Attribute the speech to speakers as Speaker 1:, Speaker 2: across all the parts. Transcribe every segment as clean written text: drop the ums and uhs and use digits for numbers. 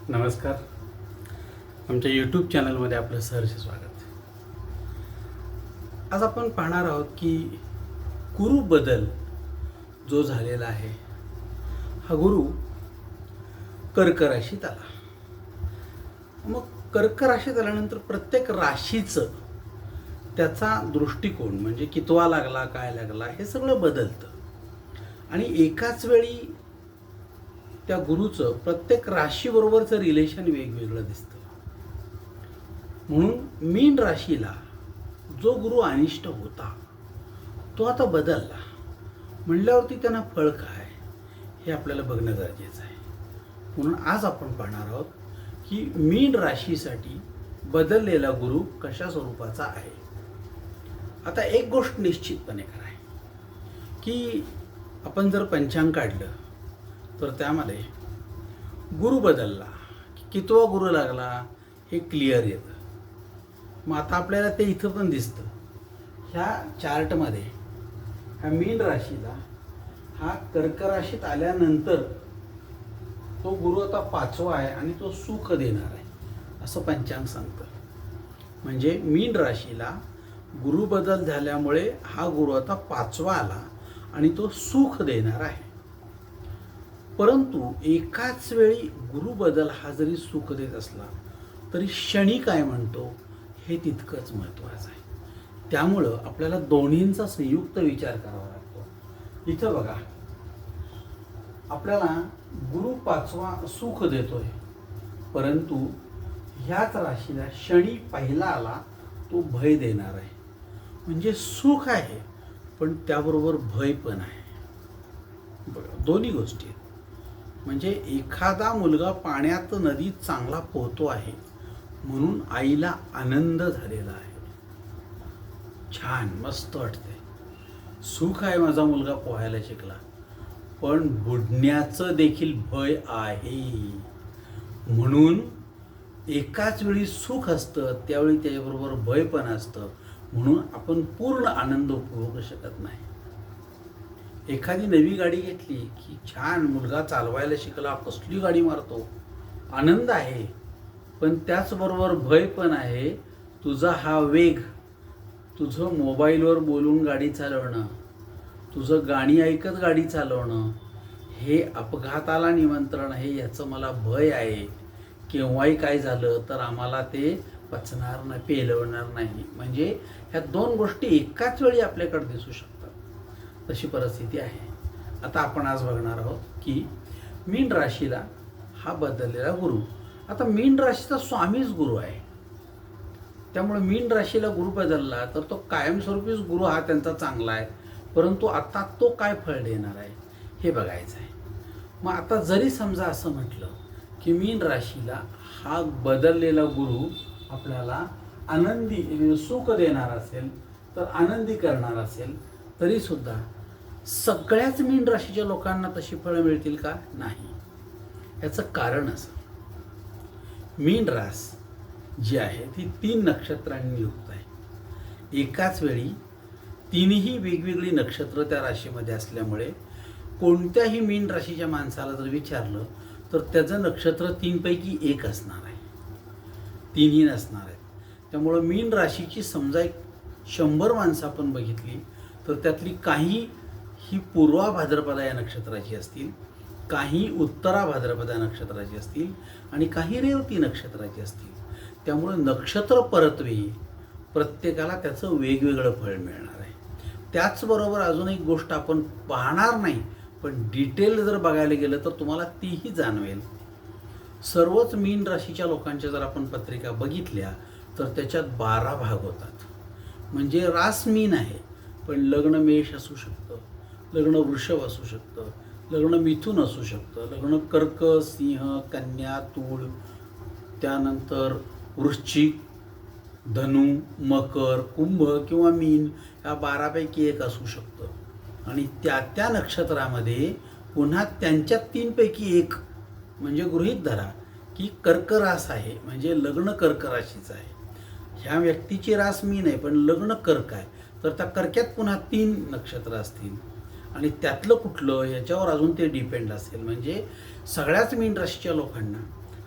Speaker 1: नमस्कार. आमच्या यूट्यूब चॅनलमध्ये आपलं सहर्ष स्वागत. आज आपण पाहणार आहोत की गुरु बदल जो झालेला आहे, हा गुरु कर्क राशीत आला. मग कर्क राशीत आल्यानंतर प्रत्येक राशीचं त्याचा दृष्टिकोन म्हणजे कितवा लागला, काय लागला, हे सगळं बदलतं. आणि एकाच वेळी त्या गुरुचं प्रत्येक राशीबरोबरचं रिलेशन वेगवेगळं दिसतं. म्हणून मीन राशीला जो गुरु अनिष्ट होता तो आता बदलला म्हणल्यावरती त्यांना फळ काय हे आपल्याला बघणं गरजेचं आहे. म्हणून आज आपण पाहणार आहोत की मीन राशीसाठी बदललेला गुरु कशा स्वरूपाचा आहे. आता एक गोष्ट निश्चितपणे करा की आपण जर पंचांग काढलं तर त्यामध्ये गुरु बदलला, कितवा गुरु लागला हे क्लिअर येतं. मग आता आपल्याला ते इथं पण दिसतं. ह्या चार्टमध्ये ह्या मीन राशीला हा कर्क राशीत आल्यानंतर तो गुरु आता 5वा आहे आणि तो सुख देणार आहे असं पंचांग सांगतं. म्हणजे मीन राशीला गुरु बदल झाल्यामुळे हा गुरु आता 5वा आला आणि तो सुख देणार आहे. परंतु एकाच वेळी गुरु बदल हा जरी सुख देत असला तरी शनी काय म्हणतो हे तितकंच महत्त्वाचं आहे. त्यामुळं आपल्याला दोन्हींचा संयुक्त विचार करावा लागतो. इथं बघा, आपल्याला गुरु 5वा सुख देतोय, परंतु ह्याच राशीला शनी पहिला आला तो भय देणार आहे. म्हणजे सुख आहे पण त्याबरोबर भय पण आहे. बघा, दोन्ही गोष्टी आहेत. म्हणजे एखादा मुलगा पाण्यात नदीत चांगला पोहतो आहे म्हणून आईला आनंद झालेला आहे, छान मस्त वाटते, सुख आहे माझा मुलगा पोहायला शिकला. पण बुडण्याचं देखील भय आहे. म्हणून एकाच वेळी सुख असतं त्यावेळी त्याच्याबरोबर भय पण असतं. म्हणून आपण पूर्ण आनंद उपभोगू शकत नाही. एखादी नवी गाडी घेतली की छान मुलगा चालवायला शिकला, कसली गाडी मारतो, आनंद आहे. पण त्याचबरोबर भय पण आहे. तुझा हा वेग, तुझं मोबाईलवर बोलून गाडी चालवणं, तुझं गाणी ऐकत गाडी चालवणं, हे अपघाताला निमंत्रण आहे, याचं मला भय आहे. केव्हाही काय झालं तर आम्हाला ते पचणार नाही, पेलवणार नाही. म्हणजे ह्या दोन गोष्टी एकाच वेळी आपल्याकडे दिसू शकतात, तशी परिस्थिती आहे. आता आपण आज बघणार आहोत की मीन राशीला हा बदललेला गुरु. आता मीन राशीचा स्वामीच गुरु आहे. त्यामुळे मीन राशीला गुरु बदलला तर तो कायमस्वरूपीच गुरु हा त्यांचा चांगला आहे, परंतु आता तो काय फळ देणार आहे हे बघायचं आहे. मग आता जरी समजा असं म्हटलं की मीन राशीला हा बदललेला गुरु आपल्याला आनंदी सुख देणार असेल, तर आनंदी करणार असेल, तरी सुद्धा सगळ्याच मीन राशीच्या लोकांना तशी फळं मिळतील का? नाही. याचं कारण असं, मीन रास जी आहे ती 3 नक्षत्रांनी युक्त आहे. एकाच वेळी 3ही वेगवेगळी नक्षत्र त्या राशीमध्ये असल्यामुळे कोणत्याही मीन राशीच्या माणसाला जर विचारलं तर त्याचं नक्षत्र 3 पैकी 1 असणार आहे, 3ही नसणार आहेत. त्यामुळं मीन राशीची समजा एक 100 माणसं आपण बघितली तर त्यातली काही ही पूर्वा भाद्रपदा या नक्षत्राची असतील, काही उत्तरा भाद्रपदा नक्षत्राची असतील आणि काही रेवती नक्षत्राची असतील. त्यामुळं नक्षत्र परत्वे प्रत्येकाला त्याचं वेगवेगळं फळ मिळणार आहे. त्याचबरोबर अजून एक गोष्ट आपण पाहणार नाही, पण डिटेल जर बघायला गेलं तर तुम्हाला तीही जाणवेल. सर्वच मीन राशीच्या लोकांच्या जर आपण पत्रिका बघितल्या तर त्याच्यात 12 भाग होतात. म्हणजे रास मीन आहे पण लग्न मेष असू शकतं, लग्न वृषभ असू शकतं, लग्न मिथुन असू शकतं, लग्न कर्क, सिंह, कन्या, तूळ, त्यानंतर वृश्चिक, धनु, मकर, कुंभ किंवा मीन, या 12 पैकी 1 असू शकतं. आणि त्या नक्षत्रामध्ये पुन्हा त्यांच्या 3 पैकी 1 म्हणजे गृहीत धरा की कर्क रास आहे, म्हणजे लग्न कर्क राशीचं आहे. ह्या व्यक्तीची रास मीन आहे पण लग्न कर्क आहे, तर त्या कर्क्यात पुन्हा 3 नक्षत्र असतील आणि त्यातलं कुठलं याच्यावर अजून ते डिपेंड असेल. म्हणजे सगळ्याच मीन राशीच्या लोकांना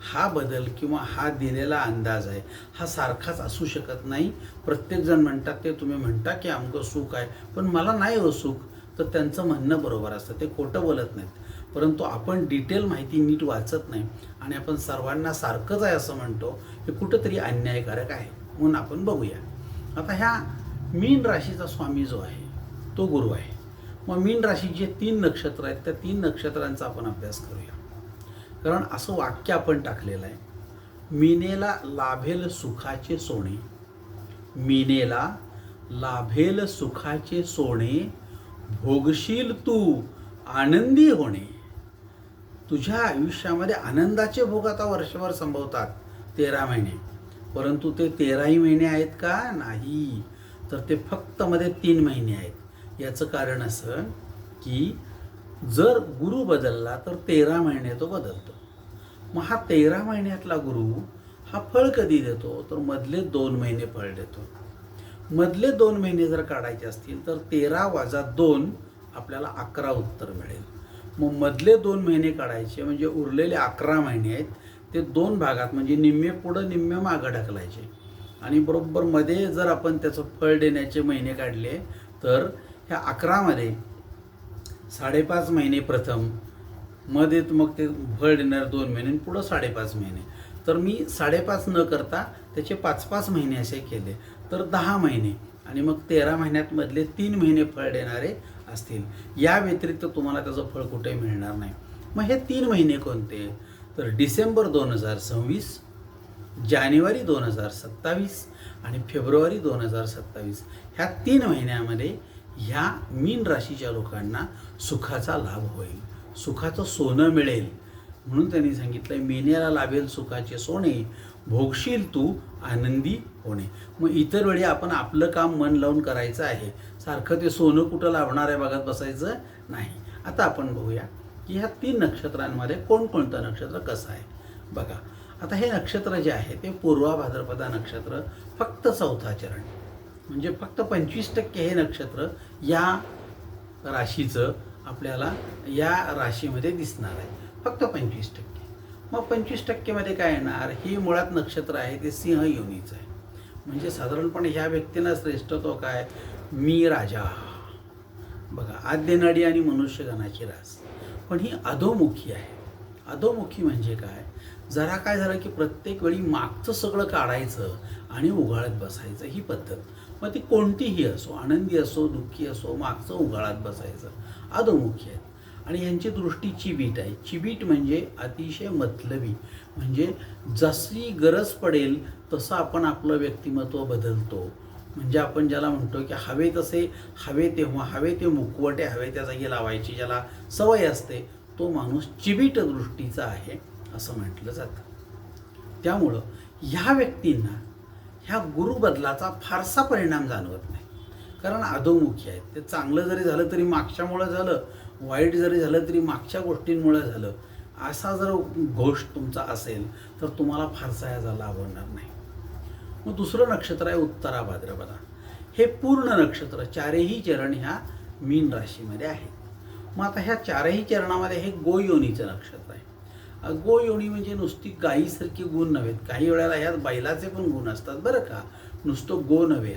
Speaker 1: हा बदल किंवा हा दिलेला अंदाज आहे हा सारखाच असू शकत नाही. प्रत्येकजण म्हणतात ते तुम्ही म्हणता की अमकं सुख आहे पण मला नाही हो सुख, तर त्यांचं म्हणणं बरोबर असतं, ते खोटं बोलत नाहीत. परंतु आपण डिटेल माहिती नीट वाचत नाही आणि आपण सर्वांना सारखंच आहे असं म्हणतो, हे कुठंतरी अन्यायकारक आहे. म्हणून आपण बघूया. आता ह्या मीन राशीचा स्वामी जो आहे तो गुरु आहे. मग मीन राशीचे 3 नक्षत्र आहेत, त्या 3 नक्षत्रांचा आपण अभ्यास करूया. कारण असं वाक्य आपण टाकलेलं आहे, मीनेला लाभेल सुखाचे सोने, मीनेला लाभेल सुखाचे सोने, भोगशील तू आनंदी होणे. तुझ्या आयुष्यामध्ये आनंदाचे भोग आता वर्षभर संभवतात 13 महिने, परंतु ते 13ही महिने आहेत का? नाही, तर ते फक्त मध्ये 3 महिने आहेत. याचं कारण असं की जर गुरु बदलला तर 13 महिने तो बदलतो. मग हा 13 महिन्यातला गुरु हा फळ कधी देतो? तर मधले 2 महिने फळ देतो. मधले 2 महिने जर काढायचे असतील तर 13 - 2 आपल्याला 11 उत्तर मिळेल. मग मधले 2 महिने काढायचे म्हणजे उरलेले 11 महिने आहेत ते 2 भागात म्हणजे निम्मे पुढं निम्मे मागं ढकलायचे आणि बरोबर मध्ये जर आपण त्याचं फळ देण्याचे महिने काढले तर ह्या 11 मध्ये 5.5 महिने प्रथम, मध्ये मग ते फळ देणार 2 महिने, पुढं 5.5 महिने. तर मी 5.5 न करता त्याचे 5-5 महिने असे केले तर 10 महिने आणि मग 13 महिन्यात मधले 3 महिने फळ देणारे असतील. या व्यतिरिक्त तुम्हाला त्याचं फळ कुठे मिळणार नाही. मग हे 3 महिने कोणते? तर डिसेंबर 2026, जानेवारी 2027 आणि फेब्रुवारी 2027. ह्या 3 महिन्यामध्ये ह्या मीन राशीच्या लोकांना सुखाचा लाभ होईल, सुखाचं सोनं मिळेल. म्हणून त्यांनी सांगितलं मीनेला लाभेल सुखाचे सोने, भोगशील तू आनंदी होणे. मग इतर वेळी आपण आपलं काम मन लावून करायचं आहे, सारखं ते सोनं कुठं लाभणार आहे बघत बसायचं नाही. आता आपण बघूया की ह्या 3 नक्षत्रांमध्ये कोणकोणतं नक्षत्र कसं आहे. बघा, आता हे नक्षत्र जे आहे ते पूर्वा भाद्रपदा नक्षत्र, फक्त 4था चरण, म्हणजे फक्त 25% हे नक्षत्र या राशीचं आपल्याला या राशीमध्ये दिसणार आहे, फक्त 25%. मग 25% मध्ये काय येणार? हे मुळात नक्षत्र आहे ते सिंह योनीचं आहे. म्हणजे साधारणपणे ह्या व्यक्तीला श्रेष्ठत्व काय? मी राजा. बघा, आद्यनाडी आणि मनुष्यगणाची रास, पण ही अधोमुखी आहे. अधोमुखी म्हणजे काय? जरा काय झालं की प्रत्येक वेळी मागचं सगळं काढायचं आणि उगाळत बसायचं, ही पद्धत. मग ती कोणतीही असो, आनंदी असो दुःखी असो, मागचं उगाळत बसायचं, अधोमुखी आहे. आणि यांची दृष्टी चिबीट आहे. चिबीट म्हणजे अतिशय मतलबी, म्हणजे जशी गरज पडेल तसं आपण आपलं व्यक्तिमत्व बदलतो. म्हणजे आपण ज्याला म्हणतो की हवे तसे हवे तेव्हा हवे ते मुखवटे हवे त्या जागी लावायची ज्याला सवय असते, तो माणूस चिबीट दृष्टीचा आहे असं म्हटलं जातं. त्यामुळं ह्या व्यक्तींना ह्या गुरुबदलाचा फारसा परिणाम जाणवत नाही, कारण अधोमुखी आहेत. ते चांगलं जरी झालं तरी मागच्यामुळं झालं, वाईट जरी झालं तरी मागच्या गोष्टींमुळे झालं, असा जर घोष तुमचा असेल तर तुम्हाला फारसा याचा लाभ होणार नाही. मग दुसरं नक्षत्र आहे उत्तरा भाद्रपदा. हे पूर्ण नक्षत्र 4ही चरण ह्या मीन राशीमध्ये आहेत. मग आता ह्या 4ही चरणामध्ये हे गोयोनीचं नक्षत्र आहे. गोयोनी म्हणजे नुसती गायीसारखी गुण नव्हेत, काही वेळेला ह्यात बैलाचे पण गुण असतात बरं का, नुसतं गो नव्हे.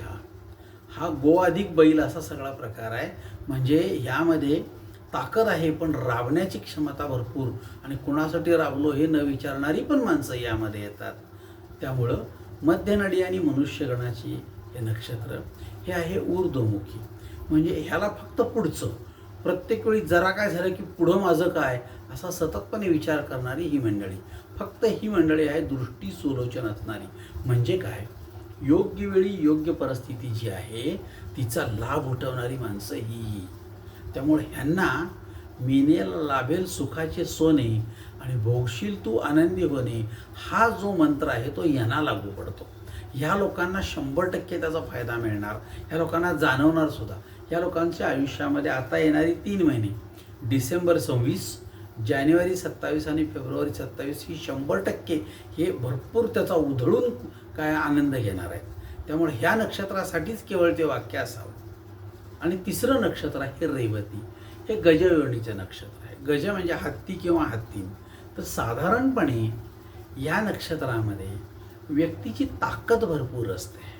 Speaker 1: हा गो अधिक बैल असा सगळा प्रकार आहे. म्हणजे ह्यामध्ये ताकद आहे पण राबण्याची क्षमता भरपूर, आणि कुणासाठी राबलो हे न विचारणारी पण माणसं यामध्ये येतात. त्यामुळं मध्यनाडी आणि मनुष्यगणाची हे नक्षत्र हे आहे ऊर्ध्वमुखी, म्हणजे ह्याला फक्त पुढचं, प्रत्येक वेळी जरा काय झालं की पुढं माझं काय असा सततपणे विचार करणारी ही मंडळी. फक्त ही मंडळी आहे दृष्टी सुलोचन असणारी. म्हणजे काय? योग्य वेळी योग्य परिस्थिती जी आहे तिचा लाभ उठवणारी माणसं ही. त्यामुळे ह्यांना मीनेला लाभेल सुखाचे सोने आणि भोगशील तू आनंदी होणे हा जो मंत्र आहे तो यांना लागू पडतो. ह्या लोकांना 100% त्याचा फायदा मिळणार, ह्या लोकांना जाणवणार सुद्धा. ह्या लोकांच्या आयुष्यामध्ये आता येणारी 3 महिने डिसेंबर 26, जानेवारी 27 आणि फेब्रुवारी 27 ही 100% हे भरपूर त्याचा उधळून काय आनंद घेणार आहेत. त्यामुळे ह्या नक्षत्रासाठीच केवळ ते वाक्य असावं. आणि तिसरं नक्षत्र आहे रेवती. हे गजयोनीचं नक्षत्र आहे. गज म्हणजे हत्ती किंवा हत्तीन. तर साधारणपणे या नक्षत्रामध्ये व्यक्तीची ताकद भरपूर असते,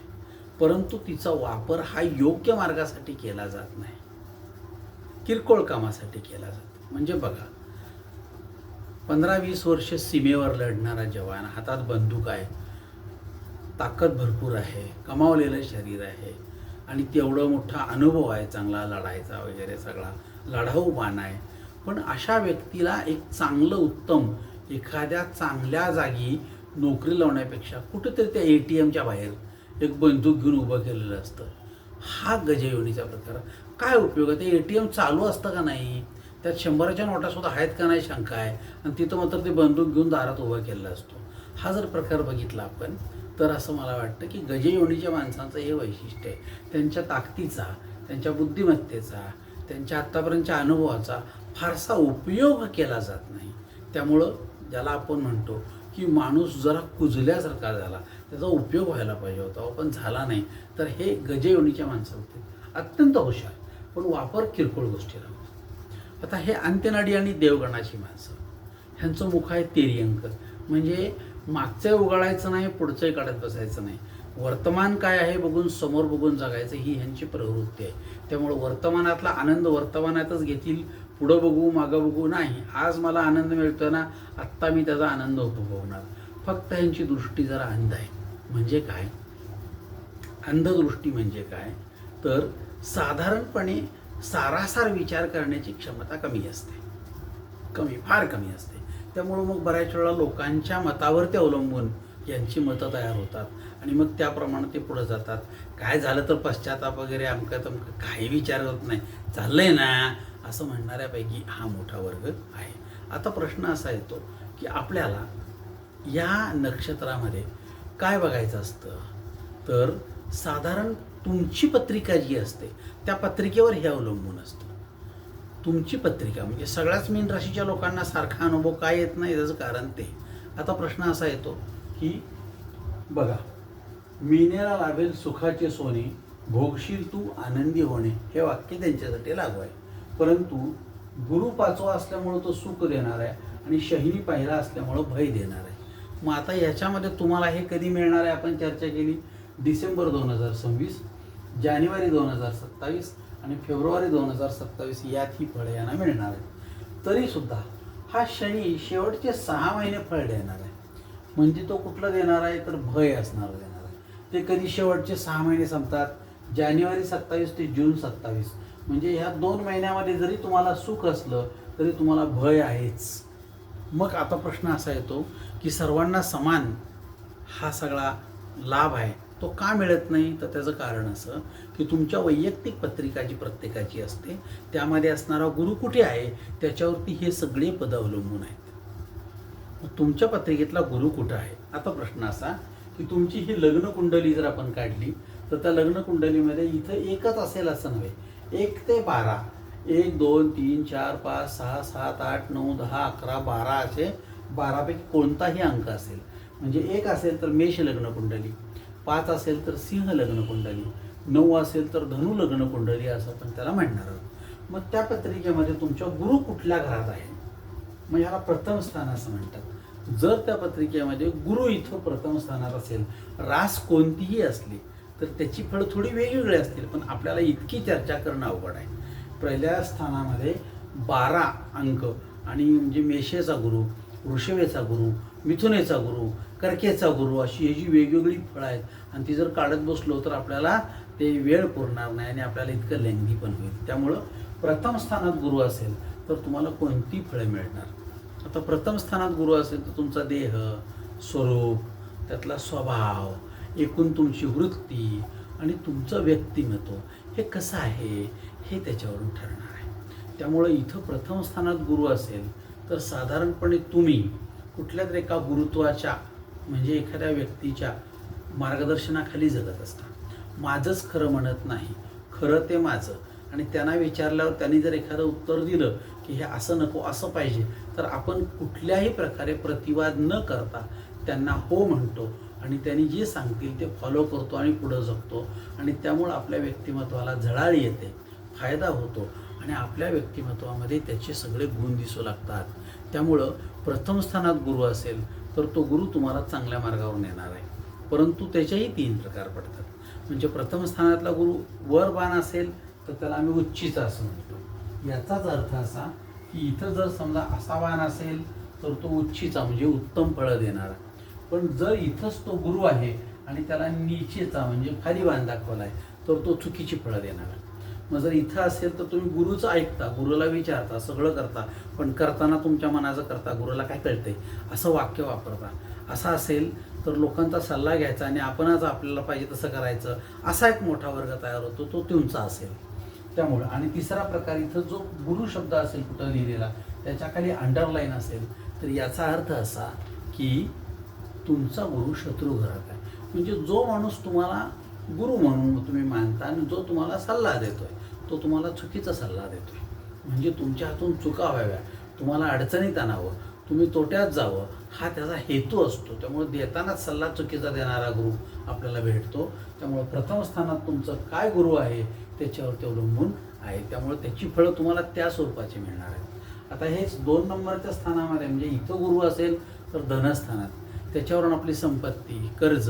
Speaker 1: परंतु तिचा वापर हा योग्य मार्गासाठी केला जात नाही, किरकोळ कामासाठी केला जातो. म्हणजे बघा, 15-20 वर्ष सीमेवर लढणारा जवान, हातात बंदूक आहे, ताकद भरपूर आहे, कमावलेलं शरीर आहे आणि तेवढं मोठा अनुभव आहे चांगला लढायचा वगैरे, सगळा लढाऊ बाण आहे. पण अशा व्यक्तीला एक चांगलं उत्तम एखाद्या चांगल्या जागी नोकरी लावण्यापेक्षा कुठेतरी त्या ATMच्या बाहेर एक बंदूक घेऊन उभं केलेलं असतं. हा गजयोनीचा प्रकार. काय उपयोग आहे? ते ATM चालू असतं का नाही, त्यात 100च्या नोटासुद्धा आहेत का नाही शंका आहे, आणि तिथं मात्र ते बंदूक घेऊन दारात उभा केलेला असतो. हा जर प्रकार बघितला आपण तर असं मला वाटतं की गजयोनीच्या माणसांचं हे वैशिष्ट्य आहे, त्यांच्या ताकदीचा, त्यांच्या बुद्धिमत्तेचा, त्यांच्या आत्तापर्यंतच्या अनुभवाचा फारसा उपयोग केला जात नाही. त्यामुळं ज्याला आपण म्हणतो की माणूस जरा कुजल्यासारखा झाला, त्याचा उपयोग व्हायला पाहिजे होता, पण झाला नाही. तर हे गजयोनीच्या माणसांबाबतीत अत्यंत हुशार, पण वापर किरकोळ गोष्टीला होतो. आता हे अंत्यनाडी आणि देवगणाची माणसं, ह्यांचं मुख आहे तेरियंक. म्हणजे मागचं उगाळायचं नाही, पुढचंही काढत बसायचं नाही. वर्तमान काय आहे बघून, समोर बघून जगायचं, ही ह्यांची प्रवृत्ती आहे. त्यामुळे वर्तमानातला आनंद वर्तमानातच घेतील, पुढं बघू मागं बघू नाही. आज मला आनंद मिळतो ना, आत्ता मी त्याचा आनंद उपभोगणार. फक्त ह्यांची दृष्टी जरा अंध आहे. म्हणजे काय अंधदृष्टी म्हणजे काय, तर साधारणपणे सारासार विचार करण्याची क्षमता कमी असते, फार कमी असते. त्यामुळं मग बऱ्याच वेळा लोकांच्या मतावर ते अवलंबून यांची मतं तयार होतात आणि मग त्याप्रमाणे ते पुढे जातात. काय झालं तर पश्चाताप वगैरे अमका तमका काही विचार होत नाही, चाललंय ना असं म्हणणाऱ्यापैकी हा मोठा वर्ग आहे. आता प्रश्न असा येतो की आपल्याला या नक्षत्रामध्ये काय बघायचं असतं, तर साधारण तुमची पत्रिका जी असते त्या पत्रिकेवर हे अवलंबून असतं. तुमची पत्रिका म्हणजे सगळ्याच मीन राशीच्या लोकांना सारखा अनुभव काय येत नाही, त्याचं कारण ते. आता प्रश्न असा येतो की बघा, मीनेला लाभेल सुखाचे सोने, भोगशील तू आनंदी होणे, हे वाक्य त्यांच्यासाठी लागू आहे. परंतु गुरु 5वा असल्यामुळं तो सुख देणार आहे आणि शहिनी पहिला असल्यामुळं भय देणार आहे. मग आता याच्यामध्ये तुम्हाला हे कधी मिळणार आहे, आपण चर्चा केली, डिसेंबर 2026, जानेवारी 2027 आणि फेब्रुवारी 2027 यात ही फळं यांना मिळणार आहे. तरीसुद्धा हा शनी शेवटचे 6 महिने फळ देणार आहे. म्हणजे तो कुठला देणार आहे, तर भय असणार देणार आहे. ते कधी शेवटचे 6 महिने संपतात, जानेवारी 27 ते जून 27. म्हणजे ह्या 2 महिन्यामध्ये जरी तुम्हाला सुख असलं तरी तुम्हाला भय आहेच. मग आता प्रश्न असा येतो की सर्वांना समान हा सगळा लाभ आहे, तो का मिळत नाही, तर त्याचं कारण असं की तुमच्या वैयक्तिक पत्रिका जी प्रत्येकाची असते त्यामध्ये असणारा गुरु कुठे आहे त्याच्यावरती हे सगळे पद अवलंबून आहेत. तुमच्या पत्रिकेतला गुरु कुठं आहे. आता प्रश्न असा की तुमची ही लग्न कुंडली जर आपण काढली तर त्या लग्न कुंडलीमध्ये इथं एकच असेल असं नव्हे, 1 ते 12, 1, 2, 3, 4, 5, 6, 7, 8, 9, 10, 11, 12 असे 12पैकी कोणताही अंक असेल. म्हणजे 1 असेल तर मेष लग्न कुंडली, 5 असेल तर सिंह लग्न कुंडली, 9 असेल तर धनु लग्न कुंडली असं आपण त्याला म्हणणार आहोत. मग त्या पत्रिकेमध्ये तुमच्या गुरु कुठल्या घरात आहे, मग ह्याला प्रथम स्थान असं म्हणतात. जर त्या पत्रिकेमध्ये गुरु इथं प्रथम स्थानात असेल, रास कोणतीही असली तर त्याची फळं थोडी वेगवेगळी असतील, पण आपल्याला इतकी चर्चा करणं अवघड आहे. पहिल्या स्थानामध्ये 12 अंक आणि म्हणजे मेषेचा गुरु, वृषभेचा गुरु, मिथुनेचा गुरु, कर्केचा गुरु, अशी ही जी वेगवेगळी फळं आहेत आणि ती जर काढत बसलो तर आपल्याला ते वेळ पुरणार नाही आणि आपल्याला इतकं लेंदी पण होईल. त्यामुळं प्रथम स्थानात गुरु असेल तर तुम्हाला कोणती फळं मिळणार. आता प्रथम स्थानात गुरु असेल तर तुमचा देह, स्वरूप, त्यातला स्वभाव, एकूण तुमची वृत्ती आणि तुमचं व्यक्तिमत्व हे कसं आहे हे त्याच्यावरून ठरणार आहे. त्यामुळं इथं प्रथम स्थानात गुरु असेल तर साधारणपणे तुम्ही कुठल्या तरी एका गुरुत्वाच्या म्हणजे एखाद्या व्यक्तीच्या मार्गदर्शनाखाली जगत असता. माझंच खरं म्हणत नाही, खरं ते माझं, आणि त्यांना विचारल्यावर त्यांनी जर एखादं उत्तर दिलं की हे असं नको असं पाहिजे तर आपण कुठल्याही प्रकारे प्रतिवाद न करता त्यांना हो म्हणतो आणि त्यांनी जे सांगतील ते फॉलो करतो आणि पुढं जगतो. आणि त्यामुळं आपल्या व्यक्तिमत्वाला झळाळी येते, फायदा होतो आणि आपल्या व्यक्तिमत्वामध्ये त्याचे सगळे गुण दिसू लागतात. त्यामुळं प्रथम स्थानात गुरु असेल तर तो गुरु तुम्हाला चांगल्या मार्गावर नेणार आहे. परंतु त्याच्याही 3 प्रकार पडतात. म्हणजे प्रथम स्थानातला गुरु वर बाण असेल तर त्याला आम्ही उच्चीचा असं म्हणतो. याचाच अर्थ असा की इथं जर समजा असा बाण असेल तर तो उच्चीचा म्हणजे उत्तम फळं देणारा. पण जर इथंच तो गुरु आहे आणि त्याला नीचेचा म्हणजे खाली बाण दाखवला आहे तर तो चुकीची फळं देणारा. मग जर इथं असेल तर तुम्ही गुरुचं ऐकता, गुरुला विचारता, सगळं करता, पण करताना तुमच्या मनाचं करता, गुरुला काय कळतंय असं वाक्य वापरता. असं असेल तर लोकांचा सल्ला घ्यायचा आणि आपणच आपल्याला पाहिजे तसं करायचं, असा एक मोठा वर्ग तयार होतो, तो तुमचा असेल. त्यामुळं आणि तिसरा प्रकार इथं जो गुरु शब्द असेल कुठं लिहिलेला त्याच्या खाली अंडरलाईन असेल तर याचा अर्थ असा की तुमचा गुरु शत्रू घरात आहे. म्हणजे जो माणूस तुम्हाला गुरु म्हणून तुम्ही मानता आणि जो तुम्हाला सल्ला देतोय तो तुम्हाला चुकीचा सल्ला देतोय. म्हणजे तुमच्या हातून चुका व्हाव्या, तुम्हाला अडचणीत आणावं, तुम्ही तोट्यात जावं, हा त्याचा हेतू असतो. त्यामुळे देतानाच सल्ला चुकीचा देणारा गुरु आपल्याला भेटतो. त्यामुळे प्रथम स्थानात तुमचं काय गुरु आहे त्याच्यावरती अवलंबून आहे. त्यामुळे त्याची फळं तुम्हाला त्या स्वरूपाची मिळणार आहेत. आता हेच 2 नंबरच्या स्थानामध्ये म्हणजे इथं गुरु असेल तर धनस्थानात, त्याच्यावरून आपली संपत्ती, कर्ज,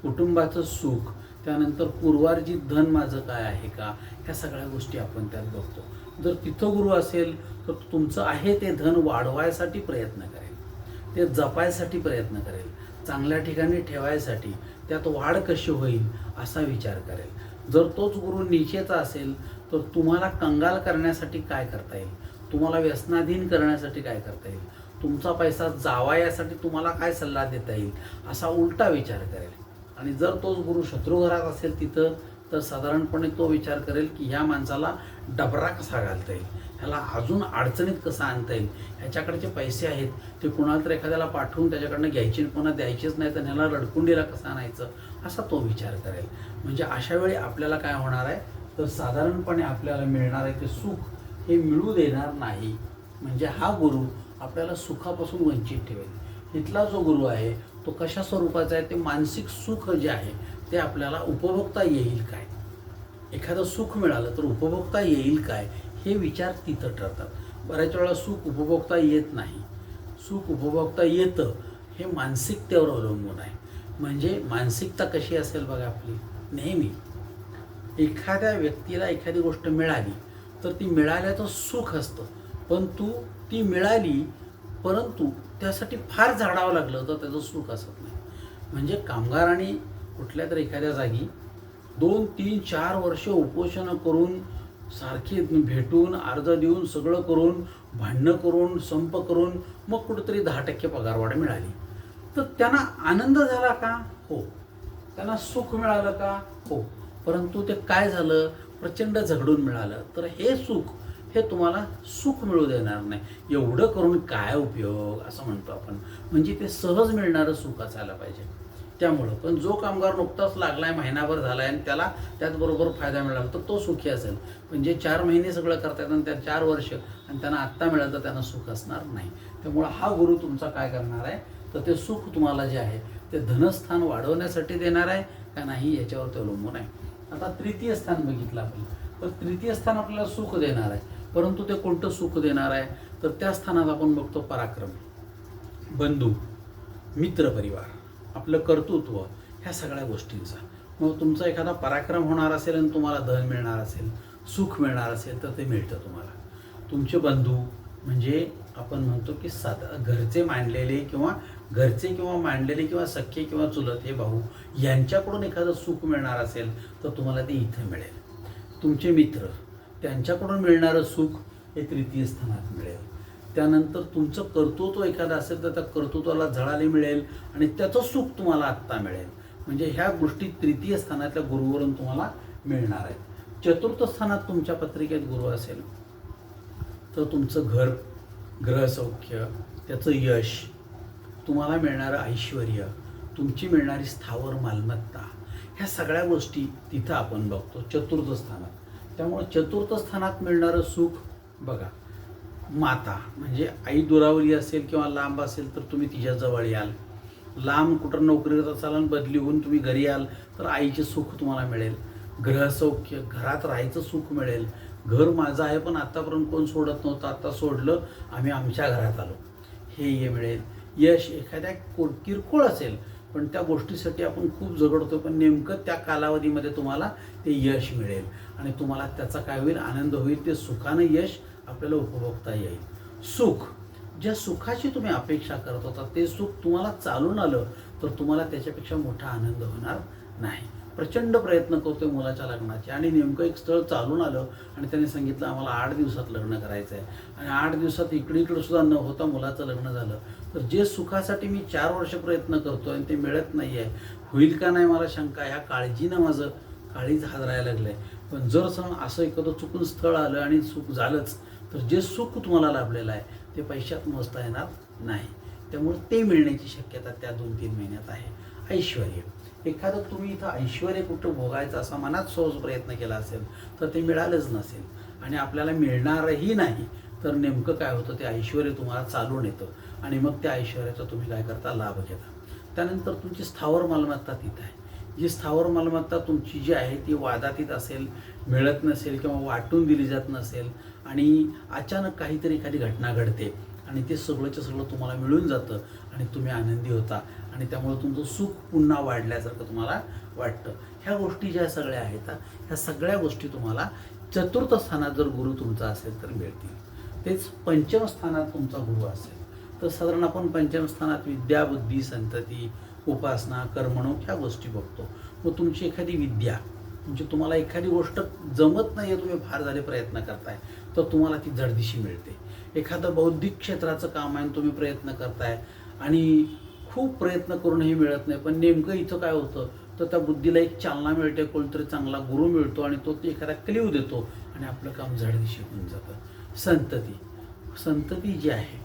Speaker 1: कुटुंबाचं सुख, त्यानंतर पूर्वार्जित धन माझं काय आहे का, ह्या सगळ्या गोष्टी आपण त्यात बघतो. जर तिथं गुरु असेल तर तुमचं आहे ते धन वाढवायसाठी प्रयत्न करेल, ते जपायसाठी प्रयत्न करेल, चांगल्या ठिकाणी ठेवायसाठी, त्यात वाढ कशी होईल असा विचार करेल. जर तोच गुरु नीचेचा असेल तर तुम्हाला कंगाल करण्यासाठी काय करता येईल, तुम्हाला व्यसनाधीन करण्यासाठी काय करता येईल, तुमचा पैसा जावा यासाठी तुम्हाला काय सल्ला देता येईल असा उलटा विचार करेल. आणि जर तोच गुरु शत्रू घरात असेल तिथं तर साधारणपणे तो विचार करेल की ह्या माणसाला डबरा कसा घालता येईल, ह्याला अजून अडचणीत कसा आणता येईल, ह्याच्याकडचे पैसे आहेत ते कुणाला तर एखाद्याला पाठवून त्याच्याकडनं घ्यायचे पुन्हा द्यायचेच नाही तर ह्याला रडकुंडीला कसं आणायचं असा तो विचार करेल. म्हणजे अशा वेळी आपल्याला काय होणार आहे तर साधारणपणे आपल्याला मिळणार आहे ते सुख हे मिळू देणार नाही. म्हणजे हा गुरु आपल्याला सुखापासून वंचित ठेवेल. इथला जो गुरु आहे तो कशा स्वरूपाचा आहे, ते मानसिक सुख जे आहे ते आपल्याला उपभोगता येईल काय, एखादं सुख मिळालं तर उपभोगता येईल काय, हे विचार तिथं ठरतात. बऱ्याच वेळा सुख उपभोगता येत नाही, सुख उपभोगता येतं हे मानसिकतेवर अवलंबून आहे. म्हणजे मानसिकता कशी असेल बघा आपली, नेहमी एखाद्या व्यक्तीला एखादी गोष्ट मिळाली तर ती मिळाल्याचं सुख असतं, पण ती मिळाली परंतु त्यासाठी फार झाडावं लागलं तर त्याचं सुख असत नाही. म्हणजे कामगारांनी कुठल्या तरी एखाद्या जागी 2, 3, 4 वर्ष उपोषणं करून सारखे भेटून अर्ज देऊन सगळं करून भांडणं करून संप करून मग कुठेतरी 10% पगारवाढ मिळाली तर त्यांना आनंद झाला का? हो. त्यांना सुख मिळालं का? हो. परंतु ते काय झालं, प्रचंड झगडून मिळालं. तर हे सुख हे तुम्हाला सुख मिळू देणार नाही. एवढं करून काय उपयोग असं म्हणतो आपण. म्हणजे ते सहज मिळणारं सुख असायला पाहिजे. त्यामुळं पण जो कामगार नुकताच लागलाय, महिनाभर झाला आहे आणि त्याला त्याचबरोबर फायदा मिळाला तर तो सुखी असेल. म्हणजे 4 महिने सगळं करतात आणि त्या 4 वर्ष आणि त्यांना आत्ता मिळालं तर त्यांना सुख असणार नाही. त्यामुळं हा गुरु तुमचा काय करणार आहे तर ते सुख तुम्हाला जे आहे ते धनस्थान वाढवण्यासाठी देणार आहे का नाही याच्यावर ते अवलंबून आहे. आता तृतीय स्थान बघितलं आपण तर तृतीय स्थान आपल्याला सुख देणार आहे, परंतु ते कोणतं सुख देणार आहे तर त्या स्थानात आपण बघतो पराक्रम, बंधू, मित्रपरिवार, आपलं कर्तृत्व, ह्या सगळ्या गोष्टींचा. मग तुमचा एखादा पराक्रम होणार असेल आणि तुम्हाला धन मिळणार असेल, सुख मिळणार असेल तर ते मिळतं तुम्हाला. तुमचे बंधू म्हणजे आपण म्हणतो की घरचे मांडलेले किंवा मांडलेले किंवा सख्खे किंवा चुलत हे भाऊ यांच्याकडून एखादं सुख मिळणार असेल तर तुम्हाला ते इथे मिळेल. तुमचे मित्र त्यांच्याकडून मिळणारं सुख हे तृतीय स्थानात मिळेल. त्यानंतर तुमचं कर्तृत्व एखादं असेल तर त्या कर्तृत्वाला झळाली मिळेल आणि त्याचं सुख तुम्हाला आत्ता मिळेल. म्हणजे ह्या गोष्टी तृतीय स्थानातल्या गुरुवरून तुम्हाला मिळणार आहेत. चतुर्थ स्थानात तुमच्या पत्रिकेत गुरु असेल तर तुमचं ग्रहसौख्य, त्याचं यश, तुम्हाला मिळणारं ऐश्वर्य, तुमची मिळणारी स्थावर मालमत्ता, ह्या सगळ्या गोष्टी तिथं आपण बघतो चतुर्थ स्थानात. त्यामुळे चतुर्थ स्थानात मिळणारं सुख बघा, माता म्हणजे आई दुरावली असेल किंवा लांब असेल तर तुम्ही तिच्याजवळ याल. लांब कुठं नोकरीत असाल आणि बदली होऊन तुम्ही घरी याल तर आईचे सुख तुम्हाला मिळेल. ग्रहसौख्य, घरात राहायचं सुख मिळेल. घर माझं आहे पण आतापर्यंत कोण सोडत नव्हतं, आता सोडलं, आम्ही आमच्या घरात आलो, हे मिळेल. यश एखाद्या किरकोळ असेल पण त्या गोष्टीसाठी आपण खूप झगडतो, पण नेमकं त्या कालावधीमध्ये तुम्हाला ते यश मिळेल आणि तुम्हाला त्याचा काय होईल, आनंद होईल. ते सुखानं यश आपल्याला उपभोगता येईल. सुख, ज्या सुखाची तुम्ही अपेक्षा करत होता ते सुख तुम्हाला चालून आलं तर तुम्हाला त्याच्यापेक्षा मोठा आनंद होणार नाही. प्रचंड प्रयत्न करतोय मुलाच्या लग्नाचे आणि नेमकं एक स्थळ चालून आलं आणि त्याने सांगितलं आम्हाला 8 दिवसात लग्न करायचं आहे आणि 8 दिवसात इकडे सुद्धा न होता मुलाचं लग्न झालं. तर जे सुखासाठी मी 4 वर्ष प्रयत्न करतोय आणि ते मिळत नाही आहे, होईल का नाही मला शंका, ह्या काळजीनं माझं काळीज हादरायला लागलं आहे. पण जर असं एखादं चुकून स्थळ आलं आणि सुख झालंच तर जे सुख तुम्हाला लाभलेलं आहे ते पैशात मोजता येणार नाही. त्यामुळे ते मिळण्याची शक्यता त्या 2-3 महिन्यात आहे. ऐश्वर्य, एखादं तुम्ही इथं ऐश्वर्य कुठं भोगायचं असा मनात सहज प्रयत्न केला असेल तर ते मिळालंच नसेल आणि आपल्याला मिळणारही नाही तर नेमकं काय होतं, ते ऐश्वर्य तुम्हाला चालून येतं आणि मग त्या ऐश्वर्याचा तुम्ही काय करता, लाभ घेता. त्यानंतर तुमची स्थावर मालमत्ता तिथं आहे. जी स्थावर मालमत्ता तुमची जी आहे ती वादातीत असेल, मिळत नसेल किंवा वाटून दिली जात नसेल आणि अचानक काहीतरी एखादी घटना घडते आणि ते सगळंच्या सगळं तुम्हाला मिळून जातं आणि तुम्ही आनंदी होता आणि त्यामुळे तुमचं सुख पुन्हा वाढल्यासारखं तुम्हाला वाटतं. ह्या गोष्टी ज्या सगळ्या आहेत ह्या सगळ्या गोष्टी तुम्हाला चतुर्थ स्थानात जर गुरु तुमचा असेल तर मिळतील. तेच पंचम स्थानात तुमचा गुरु असेल तर साधारण आपण पंचम स्थानात विद्या, बुद्धी, संतती, उपासना, कर्मणूक ह्या गोष्टी बघतो. मग तुमची एखादी विद्या म्हणजे तुम्हाला एखादी गोष्ट जमत नाही आहे, तुम्ही फार झाले प्रयत्न करताय तर तुम्हाला ती जडदिशी मिळते. एखादं बौद्धिक क्षेत्राचं काम आहे तुम्ही प्रयत्न करताय आणि खूप प्रयत्न करूनही मिळत नाही, पण नेमकं इथं काय होतं तर त्या बुद्धीला एक चालना मिळते, कोणतरी चांगला गुरु मिळतो आणि तो एखादा क्लीव देतो आणि आपलं काम जडदिशी होऊन जातं. संतती जी आहे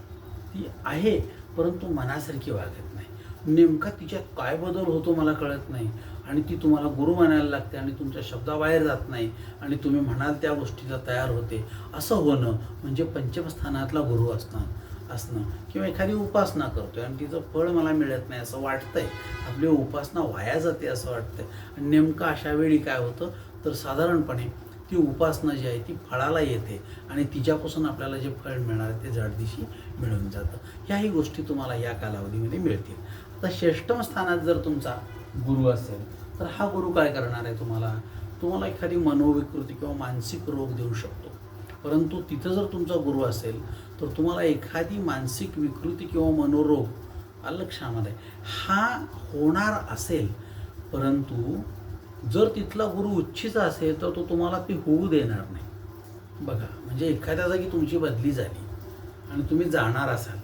Speaker 1: ती आहे परंतु मनासारखी वागत नाही. नेमका तिच्यात काय बदल होतो मला कळत नाही आणि ती तुम्हाला गुरु म्हणायला लागते आणि तुमच्या शब्दाबाहेर जात नाही आणि तुम्ही म्हणाल त्या गोष्टीला तयार होते. असं होणं म्हणजे पंचम स्थानातला गुरु असणं किंवा एखादी उपासना करतोय आणि तिचं फळ मला मिळत नाही असं वाटतंय, आपली उपासना वाया जाते असं वाटतंय आणि नेमकं अशा वेळी काय होतं तर साधारणपणे ती उपासना जी आहे ती फळाला येते आणि तिच्यापासून आपल्याला जे फळ मिळणार आहे ते जडदिशी मिळून जातं. ह्याही गोष्टी तुम्हाला या कालावधीमध्ये मिळतील. आता षष्ठम स्थानात जर तुमचा गुरु असेल तर हा गुरु काय करणार आहे, तुम्हाला एखादी मनोविकृती किंवा मानसिक रोग देऊ शकतो. परंतु तिथं जर तुमचा गुरु असेल तर तुम्हाला एखादी मानसिक विकृती किंवा मनोरोग लक्षामध्ये हा होणार असेल, परंतु जर तिथला गुरु उच्चीचा असेल तर तो तुम्हाला ती होऊ देणार नाही. बघा, म्हणजे एखाद्या जागी तुमची बदली झाली आणि तुम्ही जाणार असाल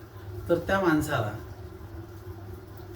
Speaker 1: तर त्या माणसाला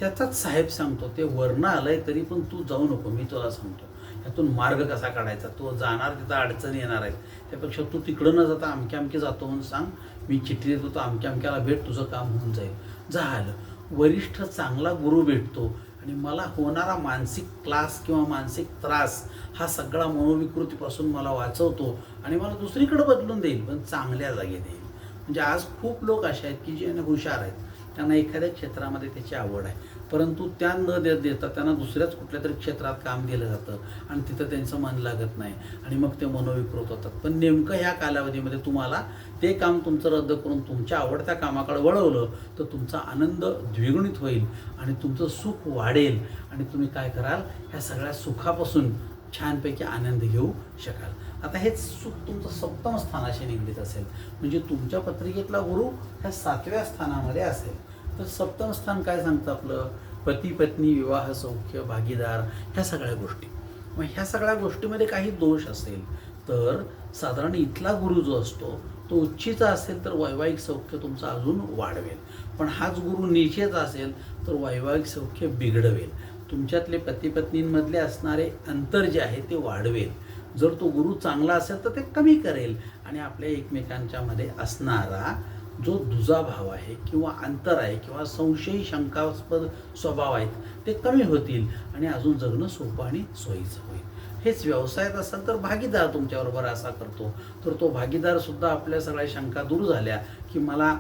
Speaker 1: त्याचाच साहेब सांगतो, ते वरनं आलंय तरी पण तू जाऊ नको, मी तुला सांगतो यातून मार्ग कसा काढायचा, तो जाणार तिथं अडचणी येणार आहेत, त्यापेक्षा तू तिकडं न जाता अमके जातो म्हणून सांग, मी चिठ्ठी देतो, तो अमक्याला भेट, तुझं काम होऊन जाईल. झालं. वरिष्ठ चांगला गुरु भेटतो आणि मला होणारा मानसिक क्लास किंवा मानसिक त्रास हा सगळा मनोविकृतीपासून मला वाचवतो आणि मला दुसरीकडे बदलून देईल, पण चांगल्या जागी देईल. म्हणजे आज खूप लोक असे आहेत की जे हुशार आहेत, त्यांना एखाद्या क्षेत्रामध्ये त्याची आवड आहे, परंतु त्या न देता त्यांना दुसऱ्याच कुठल्या तरी क्षेत्रात काम दिलं जातं आणि तिथं त्यांचं मन लागत नाही आणि मग ते मनोविकृत होतात. पण नेमकं ह्या कालावधीमध्ये तुम्हाला ते काम तुमचं रद्द करून तुमच्या आवडत्या कामाकडे वळवलं तर तुमचा आनंद द्विगुणित होईल आणि तुमचं सुख वाढेल आणि तुम्ही काय कराल, ह्या सगळ्या सुखापासून छानपैकी आनंद घेऊ शकाल. आता हेच सुख तुमचं सप्तम स्थानाशी निगडीत असेल, म्हणजे तुमच्या पत्रिकेतला गुरु ह्या 7व्या स्थानामध्ये असेल तर सप्तम स्थान काय सांगतं आपलं, पती पत्नी, विवाह, सौख्य, भागीदार, ह्या सगळ्या गोष्टी. मग ह्या सगळ्या गोष्टीमध्ये काही दोष असेल तर साधारण इथला गुरु जो असतो तो उच्चीचा असेल तर वैवाहिक सौख्य तुमचं अजून वाढवेल, पण हाच गुरु नीचेचा असेल तर वैवाहिक सौख्य बिघडवेल, तुमच्यातले पती पत्नींमधले असणारे अंतर जे आहे ते वाढवेल. जर तो गुरु चांगला असेल तर ते कमी करेल आणि आपल्या एकमेकांच्या मध्ये असणारा जो दुजाभाव आहे किंवा अंतर आहे किंवा संशयी शंकास्पद स्वभाव आहेत ते कमी होतील आणि अजून जगणं सोपं आणि सोयीचं होईल. हेच व्यवसायात असेल तर भागीदार तुमच्याबरोबर असा करतो तर तो भागीदारसुद्धा आपल्या सगळ्या शंका दूर झाल्या की मला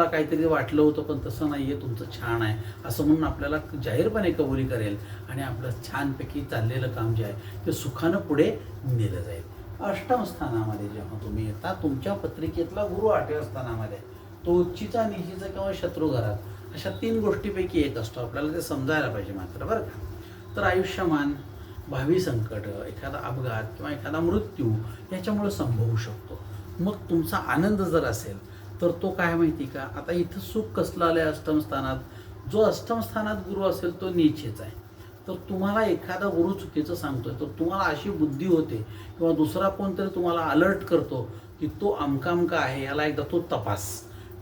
Speaker 1: काहीतरी वाटलं होतं पण तसं नाही आहे, तुमचं छान आहे असं म्हणून आपल्याला जाहीरपणे कबुली करेल आणि आपलं छानपैकी चाललेलं काम जे आहे ते सुखानं पुढे नेलं जाईल. अष्टम स्थानामध्ये जेव्हा तुम्ही येता, तुमच्या पत्रिकेतला गुरु 8व्या स्थानामध्ये, तो उच्चीचा, नीचीचा किंवा शत्रू घरात अशा 3 गोष्टीपैकी एक असतो. आपल्याला ते समजायला पाहिजे मात्र, बरं का. तर आयुष्यमान, भावी संकट, एखादा अपघात किंवा एखादा मृत्यू याच्यामुळे संभवू शकतो. मग तुमचा आनंद जर असेल तर तो काय माहिती का, आता इथं सुख कसलं आलं आहे अष्टम स्थानात, जो अष्टम स्थानात गुरु असेल तो नीचेच आहे. तर तुम्हाला एखादा गुरु चुकीचं सांगतोय तर तुम्हाला अशी बुद्धी होते किंवा दुसरा कोणतरी तुम्हाला अलर्ट करतो की तो अमका अमका आहे, याला एकदा तो तपास,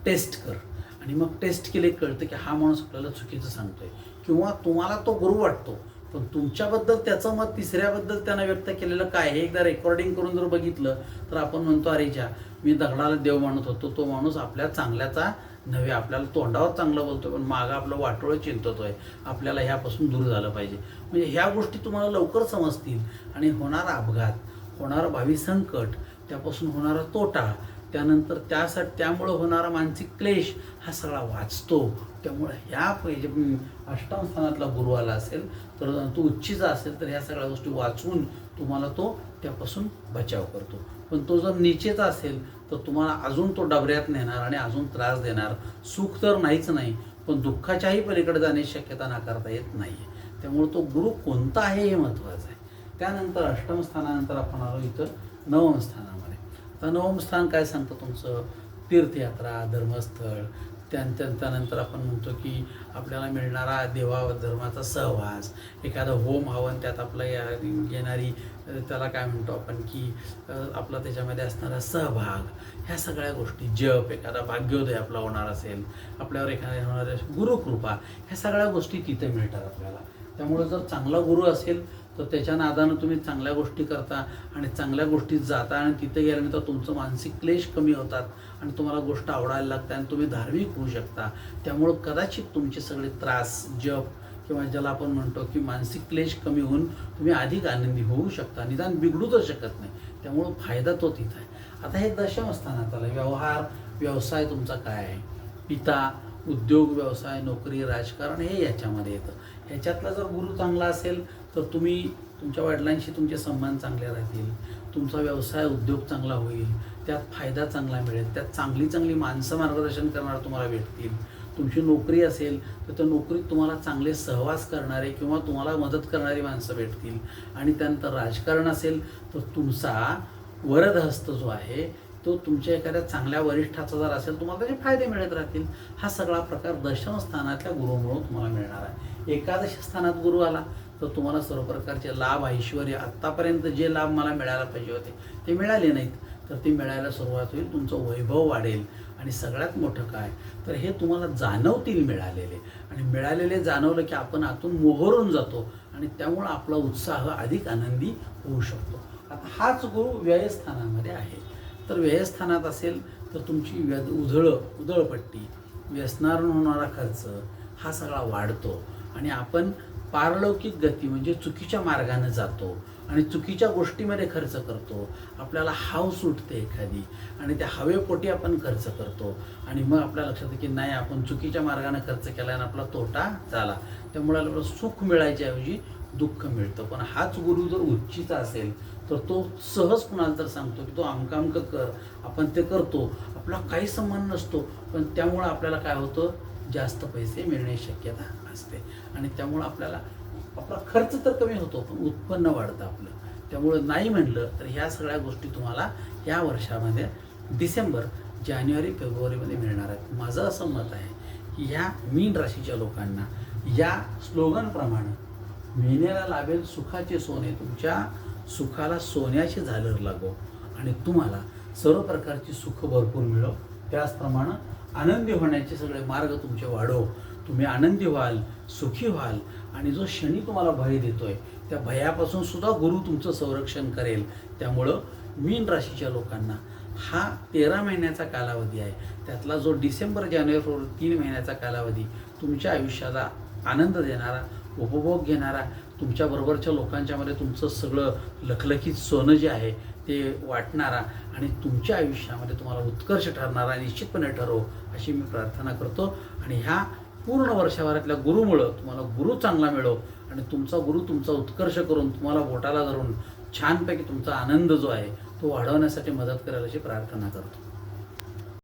Speaker 1: टेस्ट कर. आणि मग टेस्ट केले कळतं की हा माणूस आपल्याला चुकीचं सांगतोय. किंवा तुम्हाला तो गुरु वाटतो पण तुमच्याबद्दल त्याचं मत तिसऱ्याबद्दल त्यानं व्यक्त केलेलं काय हे एकदा रेकॉर्डिंग करून जर बघितलं तर आपण म्हणतो अरे ज्या मी दगडाला देव मानत होतो तो माणूस आपल्या चांगल्याचा नव्हे, आपल्याला तोंडावर चांगलं बोलतोय पण मागं आपलं वाटोळं चिंततोय, आपल्याला ह्यापासून दूर झालं पाहिजे. म्हणजे ह्या गोष्टी तुम्हाला लवकर समजतील आणि होणारा अपघात, होणारं भावी संकट, त्यापासून होणारा तोटा, त्यानंतर त्यामुळं होणारा मानसिक क्लेश हा सगळा वाचतो. त्यामुळे ह्या पहिले अष्टम स्थानातला गुरु आला असेल तर तो उच्चीचा असेल तर ह्या सगळ्या गोष्टी वाचून तुम्हाला तो त्यापासून बचाव करतो. पण तो जर नीचेचा असेल तर तुम्हाला अजून तो डबऱ्यात नेणार आणि अजून त्रास देणार. सुख तर नाहीच नाही पण दुःखाच्याही पलीकडे जाण्याची शक्यता नाकारता येत नाही. त्यामुळे तो गुरु कोणता आहे हे महत्त्वाचं आहे. त्यानंतर अष्टम स्थानानंतर आपण आलो इथं नवम स्थानामध्ये. आता नवम स्थान काय सांगतं तुमचं, तीर्थयात्रा, धर्मस्थळ, त्यानंतर आपण म्हणतो की आपल्याला मिळणारा देवा धर्माचा सहवास, एखादा होम हवन त्यात आपला येणारी त्याला काय म्हणतो आपण की आपला त्याच्यामध्ये असणारा सहभाग, ह्या सगळ्या गोष्टी, जप, एखादा भाग्योदय आपला होणार असेल, आपल्यावर एखाद्या होणाऱ्या गुरुकृपा, ह्या सगळ्या गोष्टी तिथे मिळतात आपल्याला. त्यामुळे जर चांगला गुरु असेल तर त्याच्या नादानं तुम्ही चांगल्या गोष्टी करता आणि चांगल्या गोष्टीत जाता आणि तिथे गेल्यानंतर तुमचं मानसिक क्लेश कमी होतात आणि तुम्हाला गोष्ट आवडायला लागते आणि तुम्ही धार्मिक होऊ शकता. त्यामुळं कदाचित तुमचे सगळे त्रास, जप किंवा ज्याला आपण म्हणतो की मानसिक क्लेश कमी होऊन तुम्ही अधिक आनंदी होऊ शकता, निदान बिघडू तर शकत नाही. त्यामुळं फायदा तो तिथं आहे. आता हे दशम स्थानात आलं. व्यवहार, व्यवसाय तुमचा काय आहे, पिता, उद्योग, व्यवसाय, नोकरी, राजकारण हे याच्यामध्ये येतं. ह्याच्यातला जर गुरु चांगला असेल तर तुम्ही तुमच्या वडिलांशी तुमचे संबंध चांगले राहतील, तुमचा व्यवसाय, उद्योग चांगला होईल, त्यात फायदा चांगला मिळेल, त्यात चांगली माणसं मार्गदर्शन करणारे तुम्हाला भेटतील. तुमची नोकरी असेल तर त्या नोकरीत तुम्हाला चांगले सहवास करणारे किंवा तुम्हाला मदत करणारी माणसं भेटतील. आणि त्यानंतर राजकारण असेल तर तुमचा वरदहस्त जो आहे तो तुमच्या एखाद्या चांगल्या वरिष्ठाचा जर असेल तुम्हाला त्याचे फायदे मिळत राहतील. हा सगळा प्रकार दशम स्थानातल्या गुरुमुळं तुम्हाला मिळणार आहे. एकादश स्थानात गुरु आला तर तुम्हाला सर्व प्रकारचे लाभ, ऐश्वर्य, आत्तापर्यंत जे लाभ मला मिळायला पाहिजे होते ते मिळाले नाहीत तर ते मिळायला सुरुवात होईल. तुमचं वैभव वाढेल आणि सगळ्यात मोठं काय तर हे तुम्हाला जाणवतील मिळालेले. आणि मिळालेले जाणवलं की आपण आतून मोहरून जातो आणि त्यामुळं आपला उत्साह अधिक आनंदी होऊ शकतो. आता हाच गुरु व्ययस्थानामध्ये आहे. तर व्ययस्थानात असेल तर तुमची उधळपट्टी, व्यसनारून होणारा खर्च हा सगळा वाढतो आणि आपण पारलौकिक गती म्हणजे चुकीच्या मार्गाने जातो आणि चुकीच्या गोष्टीमध्ये खर्च करतो. आपल्याला हाव सुटते एखादी आणि त्या हवेपोटी आपण खर्च करतो आणि मग आपल्या लक्षात की नाही आपण चुकीच्या मार्गाने खर्च केला आणि आपला तोटा झाला. त्यामुळे आपल्याला सुख मिळायच्याऐवजी दुःख मिळतं. पण हाच गुरु जर उच्चीचा असेल तर तो सहज कुणाला तर सांगतो की तो अमकं कर, आपण ते करतो, आपला काही संबंध नसतो पण त्यामुळं आपल्याला काय होतं, जास्त पैसे मिळण्याची शक्यता असते आणि त्यामुळं आपल्याला आपला खर्च तर कमी होतो पण उत्पन्न वाढतं आपलं. त्यामुळं नाही म्हणलं तर ह्या सगळ्या गोष्टी तुम्हाला या वर्षामध्ये डिसेंबर, जानेवारी, फेब्रुवारीमध्ये मिळणार आहेत. माझं असं मत आहे की ह्या मीन राशीच्या लोकांना या स्लोगनप्रमाणे मेनेला लाभेल सुखाचे सोने, तुमच्या सुखाला सोन्याची झालर लागो आणि तुम्हाला सर्व प्रकारची सुख भरपूर मिळो. त्याचप्रमाणे आनंदी होण्याचे सगळे मार्ग तुमचे वाढो. तुम्ही आनंदी व्हाल, सुखी व्हाल आणि जो शनी तुम्हाला भय देतोय त्या भयापासून सुद्धा गुरु तुमचं संरक्षण करेल. त्यामुळं मीन राशीच्या लोकांना हा 13 महिन्याचा कालावधी आहे. त्यातला जो डिसेंबर, जानेवारी, फेब्रुवारी 3 महिन्याचा कालावधी तुमच्या आयुष्याला आनंद देणारा, उपभोग घेणारा, तुमच्याबरोबरच्या लोकांच्यामध्ये तुमचं सगळं लखलखीत सोनं जे आहे ते वाटणारा आणि तुमच्या आयुष्यामध्ये तुम्हाला उत्कर्ष ठरणारा निश्चितपणे ठरो अशी मी प्रार्थना करतो. आणि ह्या पूर्ण वर्षभरातल्या गुरुमुळं तुम्हाला गुरु चांगला मिळो आणि तुमचा गुरु तुमचा उत्कर्ष करून तुम्हाला बोटाला धरून छानपैकी तुमचा आनंद जो आहे तो वाढवण्यासाठी मदत करेल अशी प्रार्थना करतो.